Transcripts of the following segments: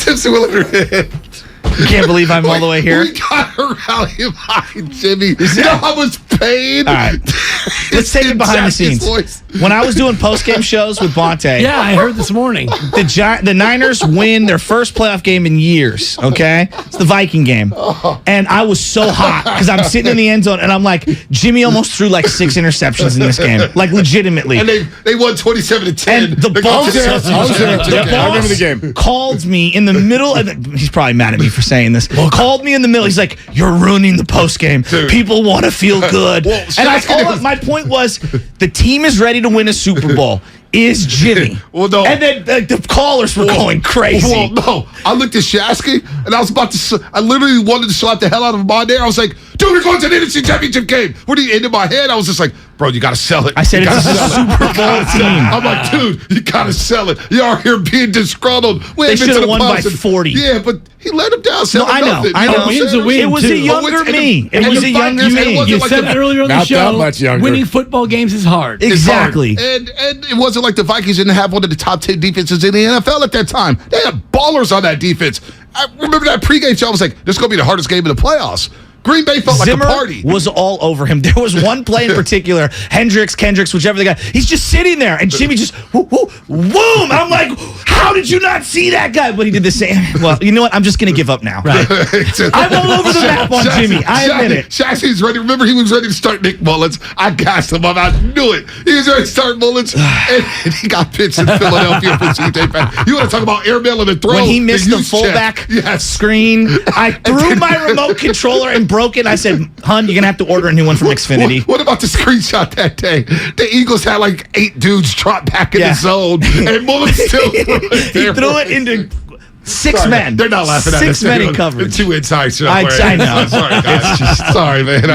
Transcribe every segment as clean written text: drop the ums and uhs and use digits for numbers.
Dibs and Willard. You can't believe I'm all the way here. We got to rally behind Jimmy. You know how much pain? All right. Let's take it behind the scenes. Voice. When I was doing post-game shows with Bonte. Yeah, I heard this morning. The Niners win their first playoff game in years, okay? It's the Viking game. And I was so hot because I'm sitting in the end zone, and I'm like, Jimmy almost threw like 6 interceptions in this game. Like, legitimately. And they won 27-10. And the boss, I remember the game. Called me in the middle, and he's probably mad at me for saying this. Called me in the middle. He's like, "You're ruining the post game. People want to feel good." Well, and my point was, the team is ready to win a Super Bowl. Is Jimmy? Well, no. And then the callers were going crazy. Well, no. I looked at Shasky, and I was about to. I literally wanted to slap the hell out of him on there. I was like, "Dude, we're going to the NFC Championship game." What are you into my head? I was just like, "Bro, you got to sell it." I said it's a Super Bowl team. I'm like, "Dude, you got to sell it. You are here being disgruntled." They should have won by 40. Yeah, but he let him down. No, I know. I know. Win's a win, it was too. a younger me. It was a younger me. You said earlier on the Not show, that much younger. winning football games is hard. Exactly. And it wasn't like the Vikings didn't have one of the top 10 defenses in the NFL at that time. They had ballers on that defense. I remember that pregame show. I was like, "This is going to be the hardest game in the playoffs." Green Bay felt Zimmer like a party. Was all over him. There was one play in particular, Kendricks, whichever the guy. He's just sitting there, and Jimmy just boom. I'm like, how did you not see that guy? But he did the same. Well, you know what? I'm just going to give up now. Right. I'm all over the map on Jimmy. I admit it. Shasky's ready. Remember, he was ready to start Nick Mullins. I gassed him up. I knew it. He was ready to start Mullins, and he got pitched in Philadelphia for CJ Pat. You want to talk about airmail and the throw? When he missed the fullback screen, I threw my remote controller and broke it. I said, "Hun, you're gonna have to order a new one from Xfinity." What about the screenshot that day? The Eagles had like 8 dudes drop back in the zone, and Mullins still threw it. He threw it into 6 men. They're not laughing at us. 6 men in coverage. 2 inside. I know. Sorry, guys. Sorry, man.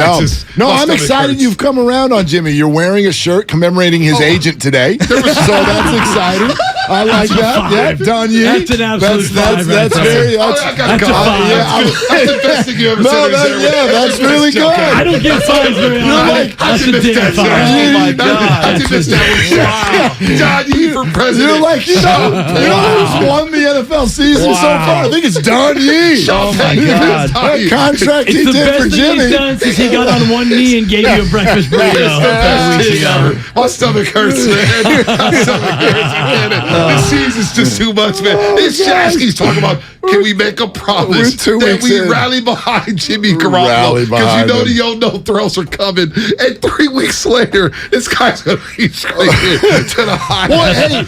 No, I'm excited you've come around on Jimmy. You're wearing a shirt commemorating his agent today, so that's exciting. I like that. Yeah, Don Yee. That's an absolute five. That's very. That's the best thing you ever said. That's really good. I don't get fives very often. That's a damn five. Oh my God! I missed that one. Don Yee for president. You're like, you know who's won the NFL season so far? I think it's Don Yee. Oh my God! That contract he It's the did for best thing Jimmy. he's done since he got on one knee and gave you a breakfast burrito. My stomach hurts, man. My stomach hurts. I can't. This season's just too much, man. This Shasky's talking about, can we make a promise that we rally behind Jimmy Garoppolo? Because you know the no throws are coming. And 3 weeks later, this guy's going to be screaming to the high. Well, hey,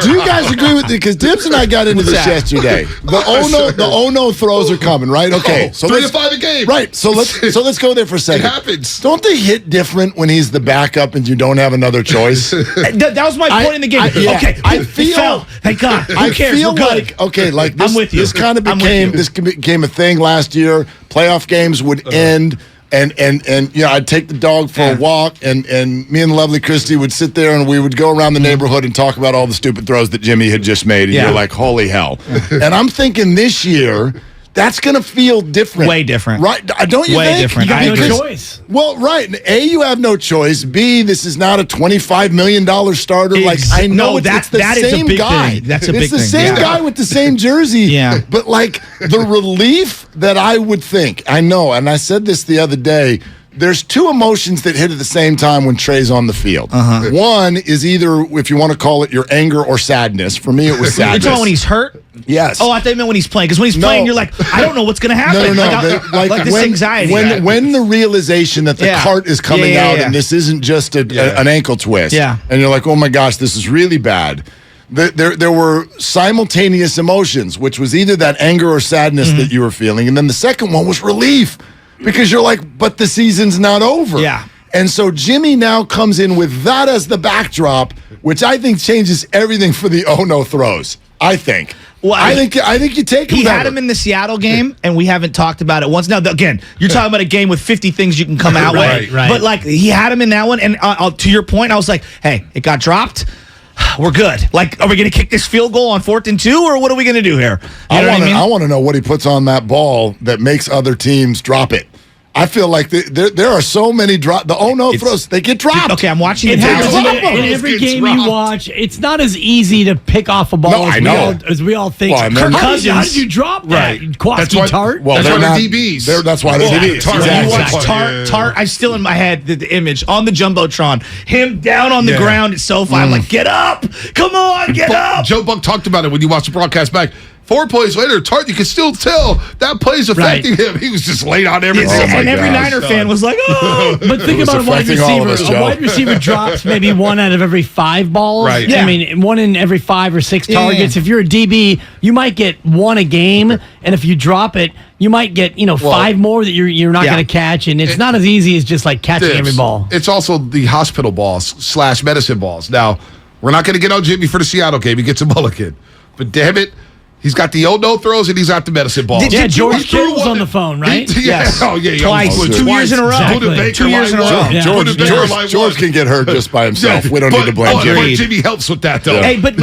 do you guys agree with it? Because Dibs and I got into this yesterday. The no throws are coming, right? Okay, so 3 to 5 a game. Right. So let's go there for a second. It happens. Don't they hit different when he's the backup and you don't have another choice? That was my point in the game. Okay, I feel. Thank God. Who cares? Feel We're good. like this, I'm with you. This kind of became a thing last year. Playoff games would end. And you know, I'd take the dog for a walk, and me and lovely Christy would sit there, and we would go around the neighborhood and talk about all the stupid throws that Jimmy had just made, and you're like, holy hell. And I'm thinking this year, that's going to feel different. Way different. Right? Don't you think? Way different. You got no choice. Well, right. A, you have no choice. B, this is not a $25 million starter. Like, I know it's the same guy. That's a big thing. It's the same guy with the same jersey. Yeah. But, like, the relief that I would think, I know, and I said this the other day, there's 2 emotions that hit at the same time when Trey's on the field. One is either, if you want to call it, your anger or sadness. For me, it was sadness. You're talking about when he's hurt? Yes. Oh, I thought you meant when he's playing. Because when he's playing, you're like, I don't know what's going to happen. No. Like this anxiety. When the realization that the cart is coming out and this isn't just an ankle twist. Yeah. And you're like, oh my gosh, this is really bad. There were simultaneous emotions, which was either that anger or sadness that you were feeling. And then the second one was relief. Because you're like, but the season's not over. Yeah. And so Jimmy now comes in with that as the backdrop, which I think changes everything for the no throws. I think. Well, I think you take him. He had him in the Seattle game, and we haven't talked about it once. Now, again, you're talking about a game with 50 things you can come out with. Right. But, like, he had him in that one, and to your point, I was like, hey, it got dropped. We're good. Like, are we going to kick this field goal on 4th and 2, or what are we going to do here? I want to know what he puts on that ball that makes other teams drop it. I feel like there are so many throws. They get dropped. Okay, I'm watching It the happens Dallas. in every Gets game dropped. you watch. It's not as easy to pick off a ball No, I know. as we all think. Well, and they're Kirk not- Cousins, how did you drop that? Right. Kwaski Tart? Well, That's they're why not they're DBs. That's why they're Well, DBs. Tart, You Exactly. watch Tart. I still in my head the image on the jumbotron, him down on the ground at SoFi. I'm like, get up, come on, get up. Joe Buck talked about it when you watch the broadcast back. 4 plays later, Tart, you can still tell that play's affecting him. He was just laid out everything. And every Niner fan was like, oh. But think was about a wide affecting all of receiver. us, A Joe. wide receiver drops maybe 1 out of every 5 balls. Right. Yeah. I mean, 1 in every 5 or 6 Yeah. targets. If you're a DB, you might get 1 a game, and if you drop it, you might get 5 more that you're not Yeah. going to catch, and it's not as easy as just like catching Dibs. every ball. It's also the hospital balls / medicine balls. Now, we're not going to get on Jimmy for the Seattle game. He gets a mulligan. But damn it, he's got the no throws and he's got the medicine balls. Did Yeah, you- George He threw Kittle's one on the that- phone, right? Yes. Oh, yeah. Twice. almost 2 years in a row. Exactly. Put a Baker 2 years in a line row. one. Yeah. Put a Baker line George one. can get hurt just by himself. We don't need to blame But Jimmy. Jimmy helps with that, though. Hey, but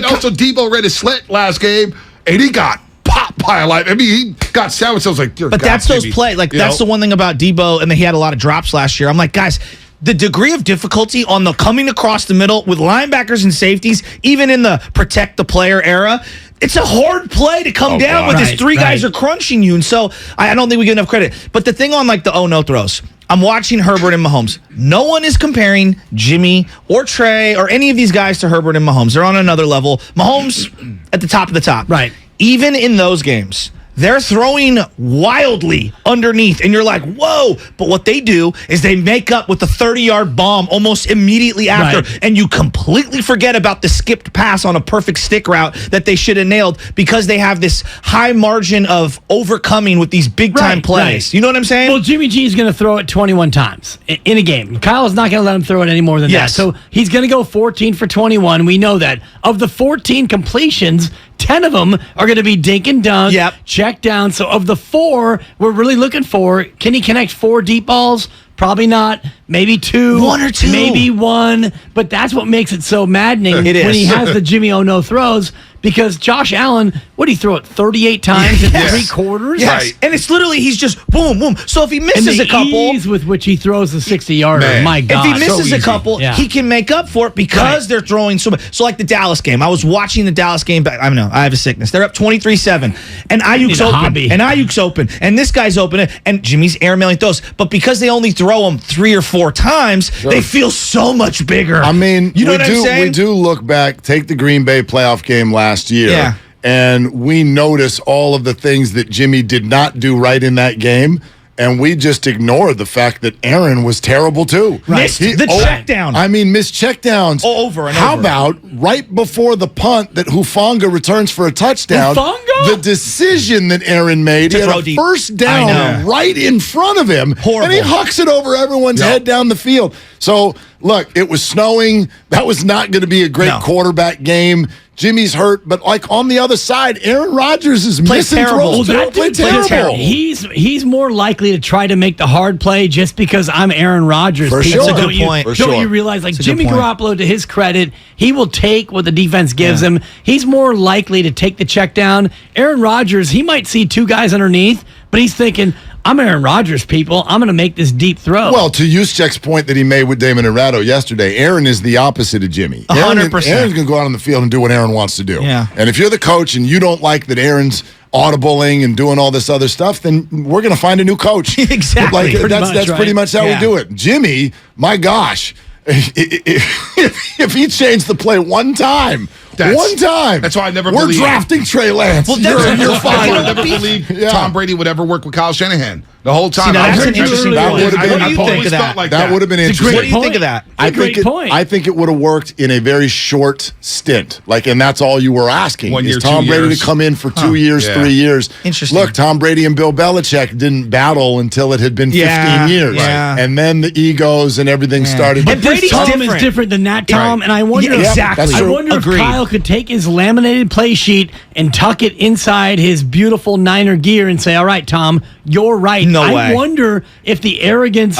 also, Debo ran his slant last game, and he got popped by a life. I mean, he got sandwiched. I was like, dear But God, that's those Jimmy. plays. Like, You that's know? the one thing about Debo, and he had a lot of drops last year. I'm like, guys, the degree of difficulty on the coming across the middle with linebackers and safeties, even in the protect the player era, it's a hard play to come down God. with this Right, 3 guys right. are crunching you. And so I don't think we get enough credit. But the thing on like the no throws, I'm watching Herbert and Mahomes. No one is comparing Jimmy or Trey or any of these guys to Herbert and Mahomes. They're on another level. Mahomes at the top of the top. Right. Even in those games, they're throwing wildly underneath, and you're like, whoa. But what they do is they make up with the 30-yard bomb almost immediately after, Right. and you completely forget about the skipped pass on a perfect stick route that they should have nailed because they have this high margin of overcoming with these big-time Right, plays. right. You know what I'm saying? Well, Jimmy G is going to throw it 21 times in a game. Kyle is not going to let him throw it any more than Yes. that. So he's going to go 14 for 21. We know that. Of the 14 completions, 10 of them are going to be dink and dunk, Yep. check down. So of the 4, we're really looking for, can he connect 4 deep balls? Probably not. Maybe 2. 1 or 2. Maybe 1. But that's what makes it so maddening It when is. he has the Jimmy no throws, because Josh Allen, what did he throw it 38 times in Yes. 3 quarters? yes. Right. And it's literally, he's just boom, boom. So if he And misses the a couple... ease with which he throws the 60-yarder, Man. my If God. he misses so a easy. couple, Yeah. he can make up for it because Right. they're throwing so much. So like the Dallas game, I was watching the Dallas game back. I don't know. I have a sickness. They're up 23-7, and Ayuk's Need a open, hobby. and Ayuk's open, and this guy's open, and Jimmy's airmailing throws. But because they only throw them 3 or 4 times, they feel so much bigger. I mean, you know we what do, I'm saying? We do look back, take the Green Bay playoff game last year, Yeah. and we notice all of the things that Jimmy did not do right in that game, and we just ignore the fact that Aaron was terrible too. Missed the check down. I mean, missed checkdowns. Oh, over and How over. about right before the punt that Hufanga returns for a touchdown? Hufanga? The decision that Aaron made, To he had throw a deep. first I down know. right in front of him, Horrible. and he hucks it over everyone's Yep. head down the field. So, look, it was snowing. That was not going to be a great No. quarterback game. Jimmy's hurt, but like on the other side, Aaron Rodgers is Plays missing terrible. throws. Well, Don't play dude plays terrible. terrible. He's more likely to try to make the hard play just because I'm Aaron Rodgers. For People. sure. That's a Don't good you- point. For Don't sure. you realize, like, That's a good Jimmy point. Garoppolo, to his credit, he will take what the defense gives him. He's more likely to take the check down. Aaron Rodgers, he might see 2 guys underneath, but he's thinking, I'm Aaron Rodgers, people. I'm going to make this deep throw. Well, to Juszczyk's point that he made with Damon Arado yesterday, Aaron is the opposite of Jimmy. 100%. Aaron's going to go out on the field and do what Aaron wants to do. Yeah. And if you're the coach and you don't like that Aaron's audibling and doing all this other stuff, then we're going to find a new coach. Exactly. Like, Pretty that's much, right? pretty much how Yeah. we do it. Jimmy, my gosh, if he changed the play one time, That's why I never we're believed- drafting Trey Lance. Well, you're That's why I You know never what, Beef? believed Yeah. Tom Brady would ever work with Kyle Shanahan. The whole time. now I that's heard an you interesting earlier. point. That would've been- What do you I've think always of that? felt like That would have been It's a interesting. great What do you point. think of that? It's a great point. I think it would have worked in a very short stint. Like, and that's all you were asking. 1 year, is Tom 2 Brady years. to come in for 2 years, Yeah. 3 years. Interesting. Look, Tom Brady and Bill Belichick didn't battle until it had been 15 Yeah, years. yeah. And then the egos and everything started. But This Brady's Tom different. is different than that Tom, Right. and I wonder Yeah, exactly. I That's wonder Agreed. if Kyle could take his laminated play sheet and tuck it inside his beautiful Niner gear and say, "All right, Tom, you're right." No I way. wonder if the arrogance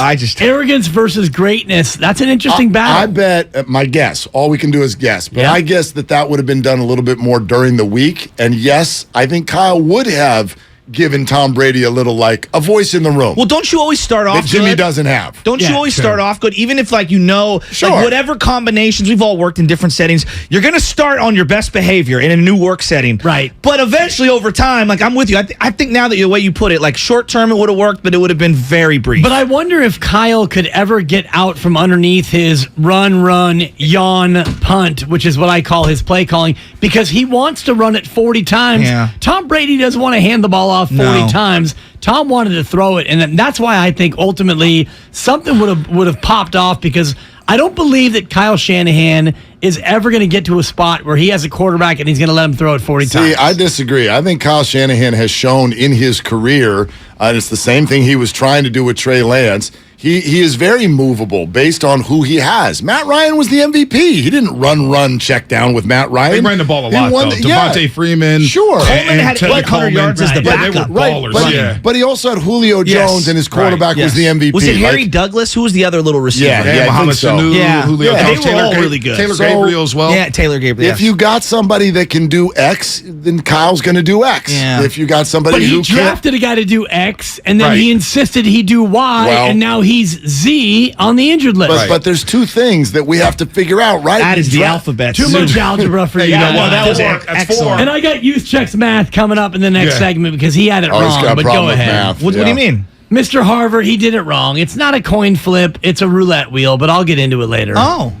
versus greatness. That's an interesting battle. I bet, my guess, all we can do is guess, but Yeah. I guess that would have been done a little bit more during the week. And yes, I think Kyle would have given Tom Brady a little, like, a voice in the room. Well, don't you always start off that Jimmy good? doesn't have. Don't you always start off good? Even if, like, Sure. like, whatever combinations, we've all worked in different settings, you're going to start on your best behavior in a new work setting. Right. But eventually, over time, like, I'm with you. I think now that the way you put it, like, short term, it would have worked, but it would have been very brief. But I wonder if Kyle could ever get out from underneath his run, yawn, punt, which is what I call his play calling, because he wants to run it 40 times. Yeah. Tom Brady doesn't want to hand the ball off 40 times. Tom wanted to throw it, and that's why I think ultimately something would have popped off, because I don't believe that Kyle Shanahan is ever going to get to a spot where he has a quarterback and he's going to let him throw it 40 times. See, I disagree. I think Kyle Shanahan has shown in his career, and it's the same thing he was trying to do with Trey Lance. He is very movable based on who he has. Matt Ryan was the MVP. He didn't run check down with Matt Ryan. They ran the ball a lot, though. Devontae Freeman. Sure. Coleman had Teddy 100 yards as the Yeah, they were backup. ballers. But he also had Julio Jones, and his quarterback was the MVP. Was it Harry Douglas? Who was the other little receiver? Yeah, Yeah, Muhammad I think so. Sanu, Yeah. Julio Yeah, Jones, they were all really good. Taylor So- Gabriel as well. Yeah, Taylor Gabriel. If you got somebody that can do X, then Kyle's going to do X. Yeah. If you got somebody But he who can't, drafted a guy to do X, and then Right. he insisted he do Y, Well- and now he's Z on the injured list. but there's two things that we have to figure out, right? that is the alphabet. Too much algebra for you Yeah, guys. well, that was That's excellent. four. And I got Youth Checks Math coming up in the next Yeah. segment because he had it Oh, he's wrong. got a But problem go with ahead. math. What do you mean? Mr. Harvard, he did it wrong. It's not a coin flip, it's a roulette wheel, but I'll get into it later. Oh.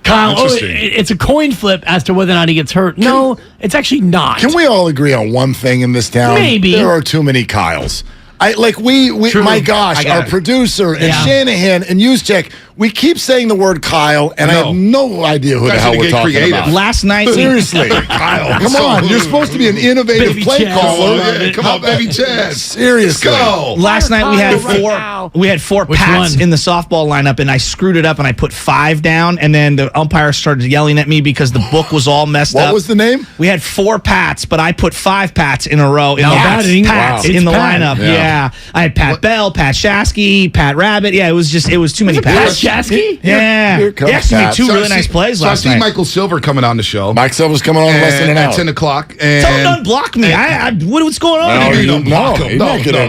Kyle, Interesting. it's a coin flip as to whether or not he gets hurt. No, it's actually not. Can we all agree on one thing in this town? Maybe. There are too many Kyles. We True. my gosh, I got our it. producer and Yeah. Shanahan and Juszczyk, we keep saying the word Kyle, and I have no idea who the Guys hell need to we're get talking creative. about. Last night, Seriously, Kyle, come on! You're supposed to be an innovative Baby play Chad. caller. Yeah, come on, baby Chad. Seriously, Let's go. Last night we had Right four. now. We had four Which pats one? in the softball lineup, and I screwed it up, and I put 5 down, and then the umpire started yelling at me because the book was all messed up. What was the name? We had 4 pats, but I put 5 pats in a row in Now the batting. pats Wow. in the It's Pat. lineup. Yeah. Yeah. I had Pat Bell, Pat Shasky, Pat Rabbit. Yeah, it was too many Pat pats. Shasky? Yeah, Here comes he actually made Pat. 2 So I really see- nice plays so last I see night. Michael Silver coming on the show. Mike Silver's coming on in less than an at hour. 10 o'clock. Tell him And don't block me. What's going on? No, here? you you- don't block him. he's not gonna-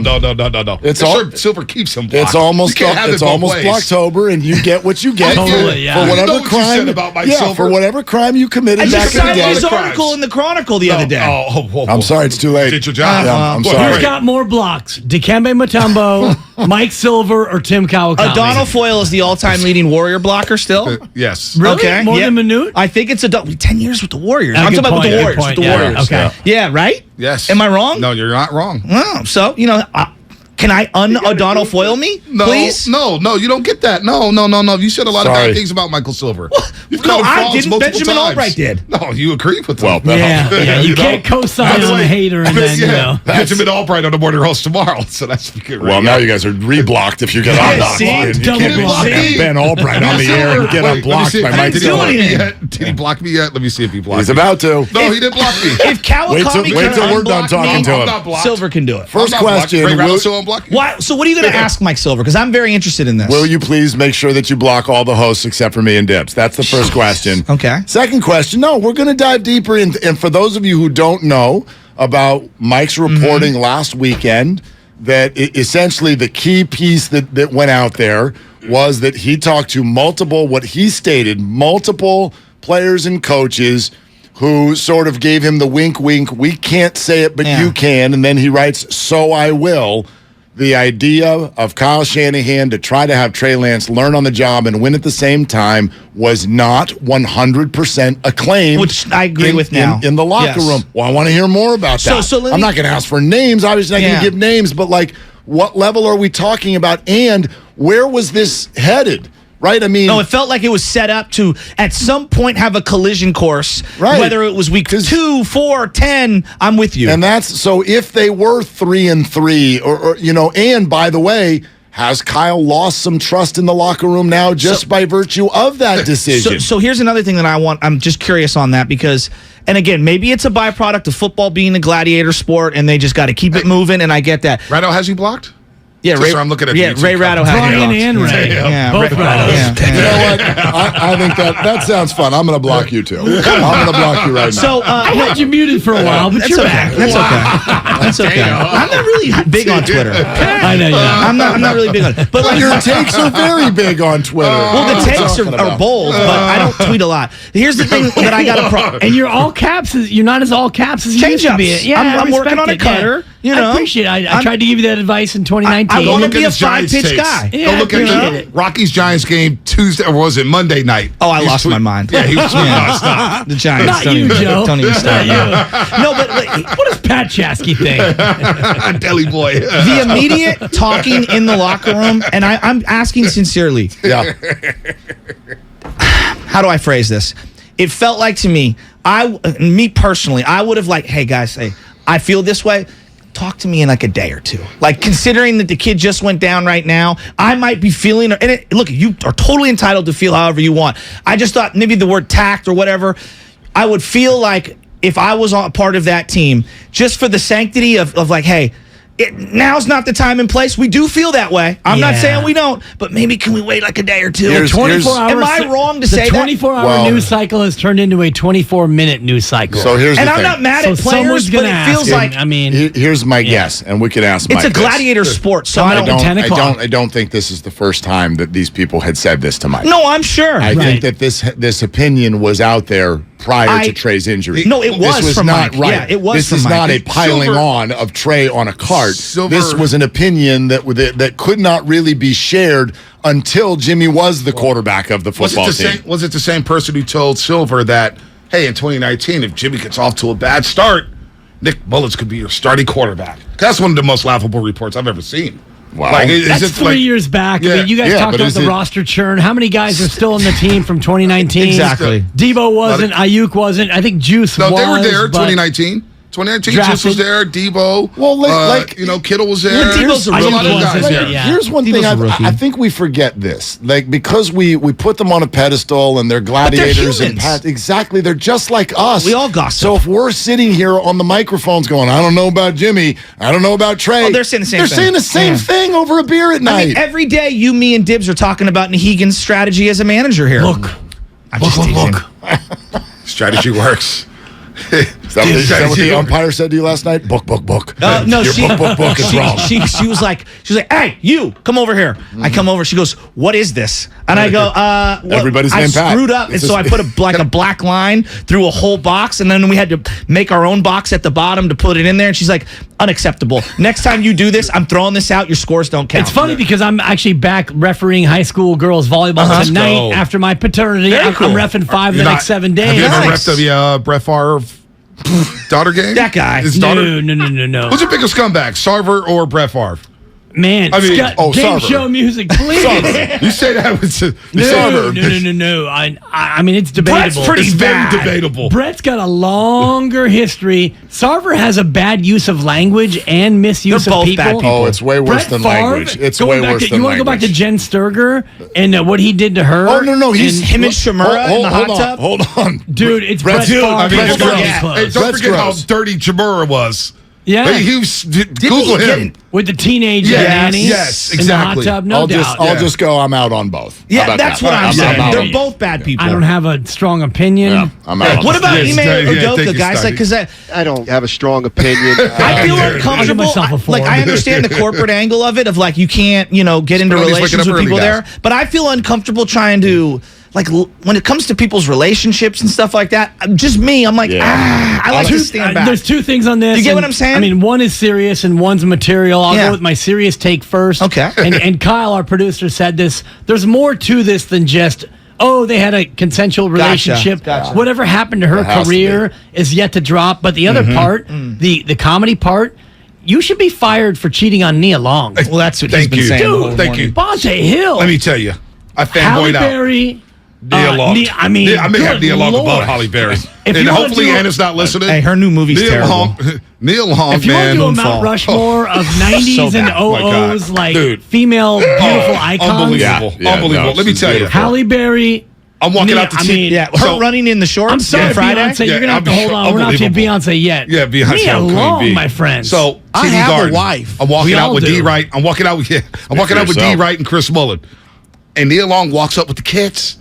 No. It's I'm all- sure Silver keeps him blocked. It's almost You can't have it both ways. October, and you get what you get Totally, yeah. for You whatever know what you crime. said about Mike yeah, Silver? for whatever crime you I committed back just in the cited day. his article in the Chronicle the other day. I'm sorry, it's too late. Did your job. Yeah, I'm Well, sorry. Who's got more blocks? Dikembe Mutombo, Mike Silver, or Tim Kawakami? O'Donnell Foyle is the all-time leading Warrior blocker still. Yes. Really? Okay, More yeah. than Minute? I think it's 10 years with the Warriors. Ah, I'm good talking about point, with the good Warriors. point. With the Yeah, Warriors. okay. Yeah, right? Yes. Am I wrong? No, you're not wrong. Oh, so, can I O'Donnell Foyle me, No, please? no, you don't get that. No. You said a lot of Sorry. bad things about Michael Silver. You've No, called him I frauds didn't. multiple Benjamin times. Albright did. No, you agreed with him. Well, Yeah, you know? can't co-sign That's on a like- hater and then, Benjamin Albright on the morning roast tomorrow. So that's good. Well, now you guys are reblocked if you get Yeah, unblocked. see? You Double can't block. have Ben Albright on the air and get unblocked by Mike didn't do Silver. anything. Did he block me yet? Let me see if he blocked He's me. about to. No, he didn't block me. If Kawakami wait till can we're done unblock talking me, to him. I'm not blocked. Silver can do it. First I'm not blocked. question, Ray will- Rattle still unblocked? Why? So what are you going to ask Mike Silver? Because I'm very interested in this. Will you please make sure that you block all the hosts except for me and Dibs? That's the first question. Okay. Second question, no, we're going to dive deeper in. And for those of you who don't know about Mike's reporting last weekend, that essentially the key piece that went out there was that he talked to what he stated, multiple players and coaches who sort of gave him the wink, we can't say it, but Yeah. you can. And then he writes, so I will. The idea of Kyle Shanahan to try to have Trey Lance learn on the job and win at the same time was not 100% acclaimed. Which I agree with now. In the locker Yes. room. Well, I want to hear more about that. So let I'm me- not going to ask for names. Obviously not going Yeah. to give names, but like what level are we talking about? And where was this headed? Right? I mean, No, it felt like it was set up to, at some point, have a collision course. Right. Whether it was week 2, 4, 10, I'm with you. and that's so if they were 3-3 or and by the way, has Kyle lost some trust in the locker room now just by virtue of that decision? So here's another thing that I'm just curious on that because, and again, maybe it's a byproduct of football being a gladiator sport and they just got to keep it moving, and I get that. Rattle has you blocked? Yeah, Ray. I'm looking at Ray Ratto had Brian and Ray. Yeah, Both Rattos. You know what? I think that sounds fun. I'm going to block you too. I'm going to block you right now. So I had you muted for a while, but you're back. That's okay. That's okay. I'm not really big on Twitter. I know you're not. I'm not really big on it. But like, Your takes are very big on Twitter. well, the takes are bold, but I don't tweet a lot. Here's the thing that I got a problem. And you're all caps. You're not as all caps as you used to be. Change-ups. Yeah, I'm working respect on a it, cutter. Yeah. You know, I appreciate it. I tried to give you that advice in 2019. I want to be a Giants 5-pitch takes. guy. Yeah, Go look I at appreciate it. Rockies Giants game Tuesday, or was it Monday night? Oh, I lost my mind. Yeah, he was stop. The Giants. Not don't you, even, Joe. Don't even start. Not you. No, but like, What does Pat Chasky think? Deli boy. the immediate talking in the locker room, and I'm asking sincerely, Yeah. how do I phrase this? It felt like to me, me personally, I would have like, hey guys, I feel this way. Talk to me in like a day or two. Like, considering that the kid just went down right now, I might be feeling, look, you are totally entitled to feel however you want. I just thought maybe the word tact or whatever, I would feel like if I was a part of that team, just for the sanctity of like, hey, now's not the time and place. We do feel that way. I'm not saying we don't, but maybe can we wait like a day or two? 24 hours. Am I wrong to say that? The 24-hour news cycle has turned into a 24-minute news cycle. So here's the thing. And I'm not mad at players, but it feels like here's my guess, and we could ask Mike. It's a gladiator sport, so I don't think this is the first time that these people had said this to Mike. No, I'm sure. I think that this opinion was out there prior to Trey's injury. No, it was from not Mike. right. Yeah, it was This from is Mike. not a piling Silver- on of Trey on a cart. Silver- This was an opinion that could not really be shared until Jimmy was the quarterback of the football team. Was it the same person who told Silver that, hey, in 2019, if Jimmy gets off to a bad start, Nick Mullins could be your starting quarterback? That's one of the most laughable reports I've ever seen. Wow. That's 3 years back. Yeah. I mean, you guys talked about the roster churn. How many guys are still in the team from 2019? Exactly. Debo wasn't. Ayuk wasn't. I think Juice was. No, they were there 2019. 2019, Juice was there. Debo. Well, Kittle was there. Yeah, Debo's a There's rookie. lot of guys there. Yeah. Here's one thing I think we forget this. Like, because we put them on a pedestal and they're gladiators they're and humans. exactly, they're just like us. We all gossip. So if we're sitting here on the microphones going, I don't know about Jimmy, I don't know about Trey. Oh, they're saying the same thing. They're saying the same thing over a beer at night. I mean, every day you, me, and Dibs are talking about Nahegan's strategy as a manager here. Look. I'm just teasing. Strategy works. Is that what the umpire said to you last night? Book. No, Your she book is wrong. She was like, hey, you come over here. I come over. She goes, what is this? And I go, Everybody's I named Pat. screwed up, and so I put a black line through a whole box, and then we had to make our own box at the bottom to put it in there. And she's like, unacceptable. Next time you do this, I'm throwing this out. Your scores don't count. It's funny because I'm actually back refereeing high school girls volleyball tonight after my paternity. I'm reffing 5 of the next 7 days. Have you ever Nice. reffed the Brett Favre daughter game? That guy. His daughter? No. Who's your biggest scumbag, Sarver or Brett Favre? Man, I mean, Scott, game Sarver. show music, please. You say that with No. I mean, it's debatable. It's very debatable. Brett's got a longer history. Sarver has a bad use of language and misuse They're of both people. bad people. Oh, it's way worse Brett than Favre, language. It's going way back worse to, than you want to go back to language. Jen Sturger and what he did to her? Oh, no. He's him and Shimura in the hot tub? Hold on. Dude, it's Brett Brett Favre. Favre. I mean, Brett's it's gross. gross. Hey, Close. don't Brett's forget how gross. dirty Jamura was. Yeah. He was, Google him. With the teenage Yes, nanny yes, in the hot exactly. tub, no doubt. I'll just go. I'm out on both. How Yeah, about that's that? what I'm saying. out They're on both bad people. I don't have a strong opinion. Yeah, I'm out on What both. about Yes, Ime yeah, Udoka, thank you, guys? Like, because I don't have a strong opinion. I feel I'll give uncomfortable. myself a 4. Like, I understand the corporate angle of it, of like you can't, get into put on these waking relations up with early people guys. there. But I feel uncomfortable trying to, like, when it comes to people's relationships and stuff like that. Just me, I'm like, I like to stand back. There's 2 things on this. You get what and, I'm saying? I mean, one is serious and one's material. I'll Yeah. go with my serious take first. Okay. And Kyle, our producer, said this. There's more to this than just, they had a consensual relationship. Gotcha. Whatever happened to her There has to career is yet to drop. But the other part, the comedy part, you should be fired for cheating on Nia Long. Well, that's what he's Thank been you. saying. the whole Dude, thank morning. you. Bonte Hill. Let me tell you, I Halle fanboyed out. Berry. Nia Long. I mean, I may have good Nia Long Lord. above Holly Berry. If And you wanna hopefully do- Anna's not listening. Hey, her new movie's Nia terrible. Long, Nia Long, If you want man. to do a Moonfall. Mount Rushmore of 90s So and bad. Oh my God. OOs, like Dude. female beautiful icons, Unbelievable. Yeah, Unbelievable. no, Let me she's tell you. beautiful. Halle Berry, I'm walking out the team. Yeah, her running in the shorts. I'm sorry, Friday. Beyonce. You're gonna have to hold on. We're not to Beyonce yet. Yeah, Beyonce. Me alone, my friends. So I TD have Garden. a wife. I'm walking We out all with do. D Wright. I'm walking out with D Wright and Chris Mullen. And Nia Long walks up with the kids.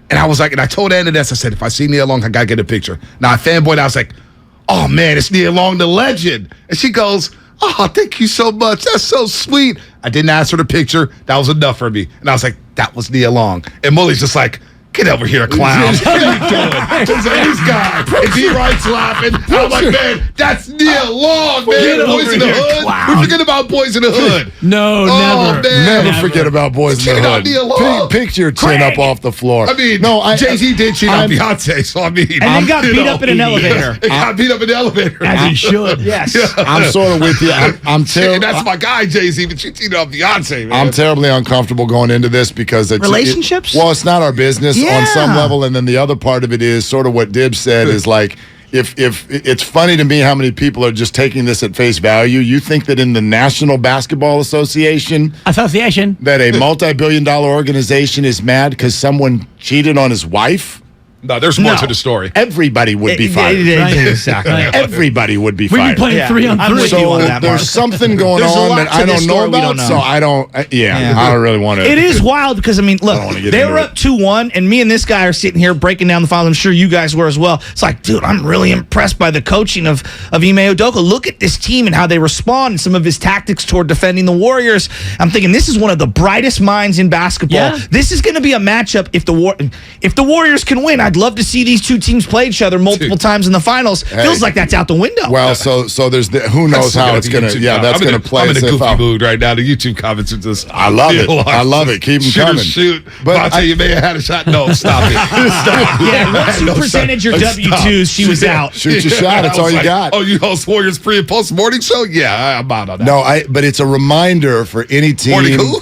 And I was like, and I told Anna this, I said, if I see Nia Long, I gotta get a picture. Now I fanboyed, I was like, oh man, it's Nia Long, the legend. And she goes, oh, thank you so much. That's so sweet. I didn't ask for the picture. That was enough for me. And I was like, that was Nia Long. And Mully's just like, get over here, clown. What are you doing? He's like, this guy. And D Wright's laughing. And I'm like, man, that's Nia Long, man. Boys in the Hood. Clown. We forget about Boys in the Hood. No, Oh, never. man. Never forget about Boys in Check the out Hood. Nia Long. Pick your chin up off the floor. I mean, no, Jay-Z did cheat on Beyonce, so I mean. And then got beat up in an elevator. It got beat up in the elevator. As he should. Yes. I'm sort of with you. I'm And that's my guy, Jay-Z, but you cheated on Beyonce, man. I'm terribly uncomfortable going into this because it's Relationships? well, it's not our business on Yeah. some level, and then the other part of it is sort of what Dibs said is like. If it's funny to me how many people are just taking this at face value. You think that in the National Basketball Association that a multi-billion-dollar organization is mad because someone cheated on his wife? No, there's more No. to the story. Everybody would be fired. Exactly. Everybody would be We'd be fired. playing Yeah. 3-on-3. I'm with you So on that, Mark. there's something going There's a on lot that to I this don't know story we about. don't know. So I don't. I don't really want to. It is wild because, I mean, look, wanna get they into were it. up 2-1, and me and this guy are sitting here breaking down the files. I'm sure you guys were as well. It's like, dude, I'm really impressed by the coaching of Ime Udoka. Look at this team and how they respond and some of his tactics toward defending the Warriors. I'm thinking this is one of the brightest minds in basketball. Yeah. This is going to be a matchup if the Warriors can win. I'd love to see these two teams play each other multiple times in the finals. Feels like that's out the window. Well, so there's who knows how it's gonna. Yeah, that's gonna play I'm in a itself goofy out. mood right now. The YouTube comments are just. I love it. I love it. Keep them Shoot or coming. shoot. But But I'll tell you, may have had a shot. No, stop it. Stop. yeah, once you No, presented your stop. W-2s, she was out. Shoot your shot. That's I all was you like, got. Oh, you host Warriors pre and post morning show? Yeah, I'm out on that. No, but it's a reminder for any team. Morning who?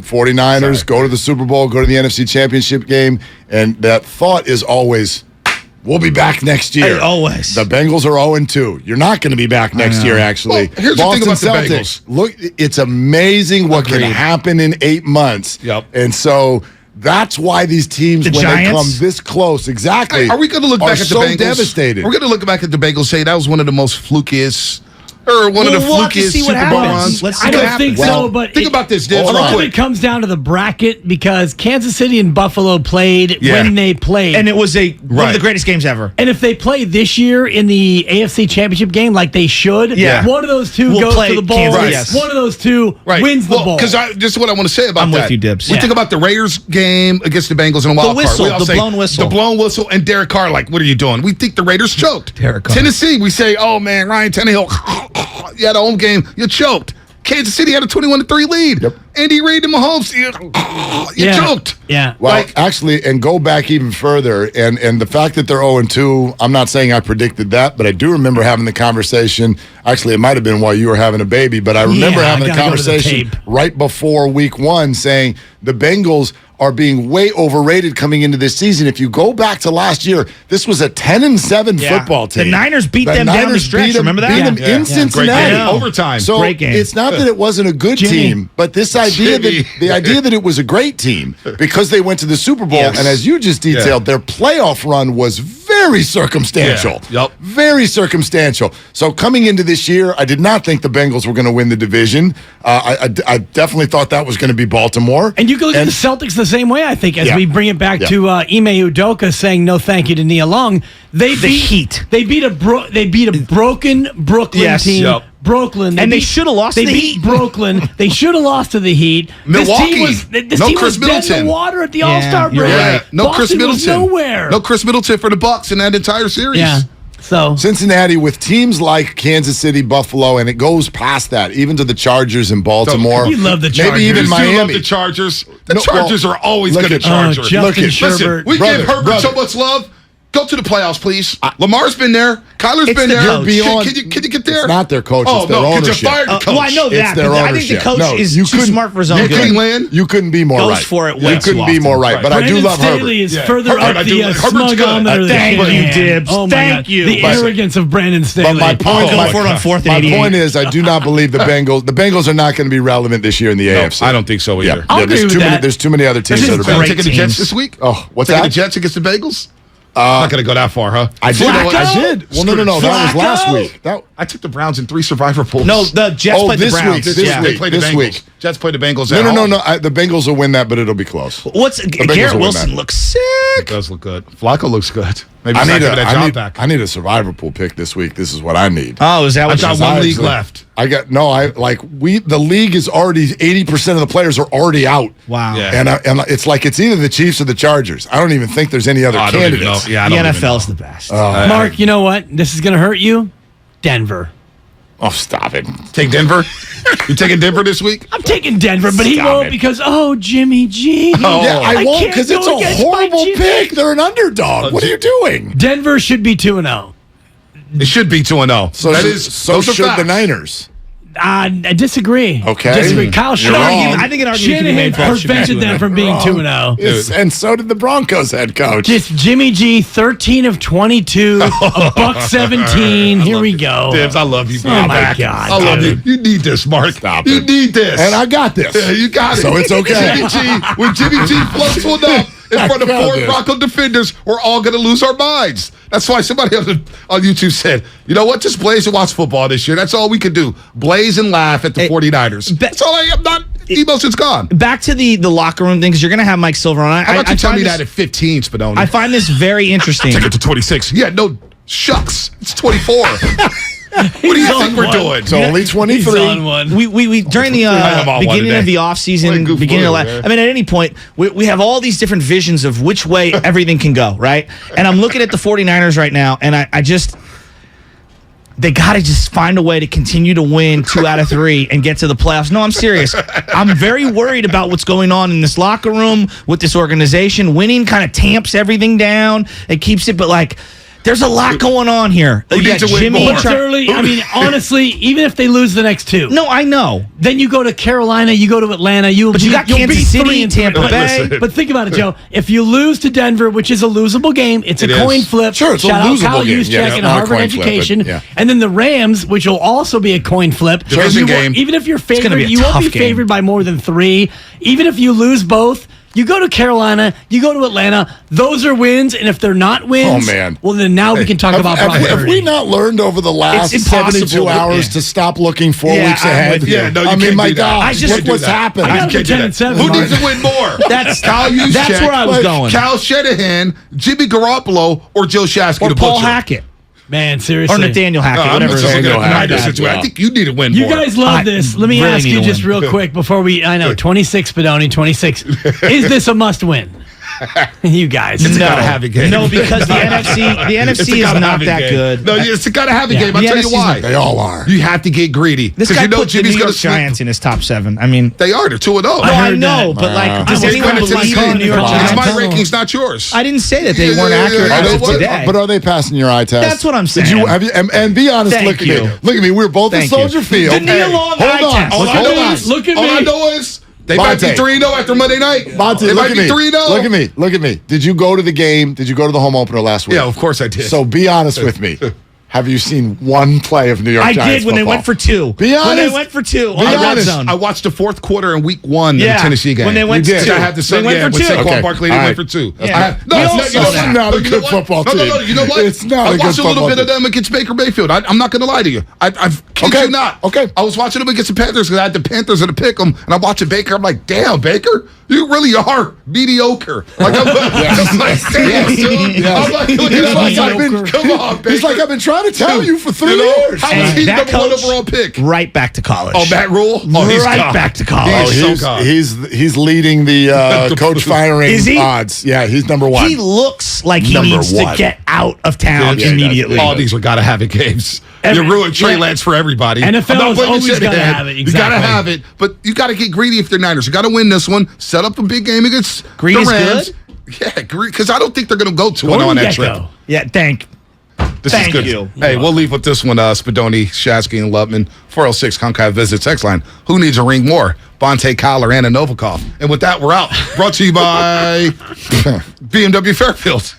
49ers go to the Super Bowl, go to the NFC Championship game, and that thought is always, we'll be back next year. Hey, always. The Bengals are 0-2. You're not going to be back next year, actually. Well, here's the thing about the Bengals. Look, it's amazing what can happen in 8 months. Yep. And so that's why these teams, The when Giants? they come this close, exactly. Hey, are we going to look are back at the so Bengals? devastated. We're going to look back at the Bengals, say that was one of the most flukiest, or one of the We'll have to flukiest see what Super Bowl happens. runs. Let's see I what don't happens. think so, but think about this, Dibs, a real lot of quick. it comes down to the bracket because Kansas City and Buffalo played Yeah. when they played. And it was one of Right. the greatest games ever. And if they play this year in the AFC Championship game like they should, Yeah. one of those two We'll goes play to the bowl. Kansas, yes. One of those two wins the bowl. Because this is what I want to say about I'm that. with you, Dibs. We Yeah. think about the Raiders game against the Bengals in a wild whistle, card. We all the say, blown whistle. The blown whistle and Derek Carr, like, what are you doing? We think the Raiders choked. Derek Carr. Tennessee, we say, oh, man, Ryan Tannehill, you had a home game, you choked. Kansas City had a 21-3 lead. Yep. Andy Reid and Mahomes, you choked. Yeah. Well, actually, and go back even further, and the fact that they're 0-2, I'm not saying I predicted that, but I do remember having the conversation. Actually, it might have been while you were having a baby, but I remember Yeah, I having the gotta go to the conversation tape. right before week 1 saying the Bengals are being way overrated coming into this season. If you go back to last year, this was a 10-7 Yeah. football team. The Niners beat them down the stretch. Beat 'em- Remember that? Beat them Yeah. in Yeah. Cincinnati. Great game. Overtime. So Great game. it's not that it wasn't a good Jimmy. team, but this idea Jimmy. that the idea that it was a great team because they went to the Super Bowl, Yes. and as you just detailed, their playoff run was very circumstantial. Yeah. Yep. Very circumstantial. So coming into this year, I did not think the Bengals were going to win the division. I definitely thought that was going to be Baltimore. And you can look at the Celtics the same way, I think, as Yeah. we bring it back Yeah. to Ime Udoka saying no thank you to Nia Long. They beat Heat. They beat a broken Brooklyn Yes. team. Yep. Brooklyn. And they should have lost They to the beat Heat. Brooklyn. They should have lost to the Heat. Milwaukee. This No team Chris was dead in Middleton. the water at the All-Star you're break. right. No Chris Boston was Middleton. nowhere. No Chris Middleton for the Bucks in that entire series. Yeah. So Cincinnati with teams like Kansas City, Buffalo, and it goes past that, even to the Chargers in Baltimore. You love the Chargers. Maybe even You do love Miami. the Chargers. The No, Chargers well, are always look going to at- charge her. Justin Look at- Sherbert. Listen, we Brother, gave Herbert brother. so much love. Go to the playoffs, please. Lamar's been there. Kyler's It's been the there. coach. Can you get there? It's not their coach. Oh, It's their no, because ownership. you fired the coach. Well, I know It's that, their but I think the ownership. coach No, is you too couldn't- smart for his own You good. couldn't win. You couldn't be more Goes right. for it way You couldn't too be more often. right. But I do Brandon love Staley Herbert. is Yeah. further Herbert, up I do the like- Herbert's good. smugometer than Thank you, Shanahan. Dibs. Oh my Thank God. you. The But- arrogance of Brandon Staley. But my point, Go for it on 4th and my 88. point is, I do not believe the Bengals. The Bengals are not going to be relevant this year in the AFC. I don't think so either. I'll agree with that. There's too many other teams This that is are great better. Taking the Jets teams. this week? Oh, what's Taking that? the Jets against the Bengals? Not going to go that far, huh? I did. Flacco? I did. Well, no. That was last Flacco? week. I took the Browns in 3 survivor pools. No, the Jets played the this Browns. week. This Yeah. They week. played the This Bengals. week. Jets played the Bengals. No, at no, home. no. The Bengals will win that, but it'll be close. Garrett will win Wilson that. looks sick. It does look good. Flacco looks good. Maybe I he's not need giving that job back. I need a survivor pool pick this week. This is what I need. Oh, is that I've what got you one said? league left. The league is already 80% of the players are already out. Wow. Yeah. And it's like it's either the Chiefs or the Chargers. I don't even think there's any other I don't even know. candidates. Yeah, I The don't even NFL's know. the best. Mark, you know what? This is going to hurt you. Denver. Oh, stop it. Take Denver? You taking Denver this week? I'm taking Denver, but he Stop won't it. because, Jimmy G. Yeah, I won't can't because go it's a against my horrible Jimmy. pick. They're an underdog. What are you doing? Denver should be 2-0. It should be 2-0. So those are should the facts. Niners. I disagree. Okay. Disagree. Kyle You're Shanahan. wrong. I think an argument can be Shanahan made for it should be prevented them 2-0. from being 2-0. Yes, and so did the Broncos head coach. Just Jimmy G, 13 of 22, a buck 17. Here we go. Dibs, I love you. Oh, man. my Back. God, I love dude. you. You need this, Mark. Stop You it. need this. And I got this. Yeah, you got it. So it's okay. When Jimmy G floats one up in front of I got 4 this. Bronco defenders, we're all going to lose our minds. That's why somebody on YouTube said, you know what? Just blaze and watch football this year. That's all we can do. Blaze and laugh at the 49ers. That's all I am. Not emotions gone. Back to the locker room thing, because you're going to have Mike Silver on. How about you tell find me this- that at 15, Spadoni? I find this very interesting. Take it to 26. Yeah, no, shucks. It's 24. What do you think we're doing? It's only He's 23. on one. We during the I'm on one beginning today. of the off What a season, goof beginning of foot, man. I mean, at any point, we have all these different visions of which way everything can go, right? And I'm looking at the 49ers right now, and I just they got to just find a way to continue to win 2 out of 3 and get to the playoffs. No, I'm serious. I'm very worried about what's going on in this locker room with this organization. Winning kind of tamps everything down. It keeps it, but like. There's a lot going on here. Who You needs got to win Jimmy more? It's early. I mean, honestly, even if they lose the next 2. No, I know. Then you go to Carolina, you go to Atlanta, you'll But you got you'll Kansas beat City, 3 and Tampa 3. Bay. Listen. But think about it, Joe. If you lose to Denver, which is a losable game, it's It a is. coin flip. Sure, it's a Shout out losable Kyle game. Juszczyk Yeah, it's and not a Harvard coin flip, Education. but yeah. And then the Rams, which will also be a coin flip. Division You won't- game. Even if you're gonna favored, be a you won't be tough game. favored by more than 3. Even if you lose both, you go to Carolina, you go to Atlanta. Those are wins, and if they're not wins, Oh, man. well, then now we can talk about Have prosperity. we not learned over the last It's impossible 72 hours to- to stop looking 4 Yeah, weeks I'm ahead? with you. Yeah, no, you I mean, can't my do that. God, I just- look what's happened. I got You can't do that. 10-7, Who Mark. needs to win more? That's Kyle Juszczyk, that's where I was going. Kyle Shanahan, Jimmy Garoppolo, or Joe Shasky Or the Paul butcher. Hackett. Man, seriously. Or Nathaniel Hackett, I'm whatever just it is. looking at the Hackett, Niners yeah. situation. I think you need to win You more. guys love I this. Let me really ask need you to just win. real quick before I know, 26, Spadoni, 26. Is this a must win? You guys. It's a gotta have a game. No, because the NFC is not that good. No, it's got to have a Yeah. game. I'll The tell you NFC's why. They all are. You have to get greedy. This Because guy you know put the Jimmy's New going York to sleep. Giants in his top 7. I mean, They are. They're 2-0. no, I I heard know, that. but like, does I was anyone going to believe say in the New York It's It's Giants? my Tell them. rankings, not yours. I didn't say that they weren't Yeah, accurate yeah, as yeah. of today. But are they passing your eye test? That's what I'm saying. Did you have you and be honest? Thank Look at you. me. Look at me. We're both Thank in you. Soldier Field. The kneel on hold eye on. test. All I Hold know on. is, Look at all I me. know is they might be Monte. 3-0 after Monday night. Monty, They look might at be me. 3-0. Look at me. Look at me. Did you go to the game? Did you go to the home opener last week? Yeah, of course I did. So be honest with me. Have you seen one play of New York I Giants did when they football? went for 2. Be When they honest. went for 2 Be on the red honest. zone. I watched the fourth quarter in week 1 of Yeah, the Tennessee game. when they went You to did. 2. I had the They sun. went Yeah, for with 2. Saquon Okay. Barkley, All they right. went for 2. Yeah. No, We it's all not, saw that. not a you know good what? football No, team. you know what? It's not I a good watched a little football bit of team. them against Baker Mayfield. I'm not going to lie to you. I've kid Okay. you not. Okay. I was watching them against the Panthers because I had the Panthers in the pick 'em, and I'm watching Baker. I'm like, damn, Baker, you really are mediocre. Like, I'm like, damn, dude. Yes. I'm like, look He's at like, that. I've been- Come on, Baker. He's like, I've been trying to tell you for 3 You know, years. how was And he the that number 1 coach, overall pick? right back to college. Oh, Matt Rule? Oh, he's Right gone. back to He college. is so he's, gone. he's leading the coach firing Is he? odds. Yeah, he's number 1. He looks like he Number needs 1. to get out of town Yeah, immediately. All these are got to have it games. Every- You ruined Trey yeah. Lance for everybody. NFL I'm not is blaming always Shanahan. gotta have it, You got to exactly. have it, but you got to get greedy if they're Niners. You got to win this one. Set up a big game against Greedy's the Rams. good? Yeah, because I don't think they're going to go 2-0 on that trip. Yeah, thank Thank you. Hey, we'll leave with this one, Spadoni, Shasky, and Lubman. 406 Conkai Visit text line. Who needs a ring more? Bonte Collar, Anna Novikov. And with that, we're out. Brought to you by BMW Fairfield.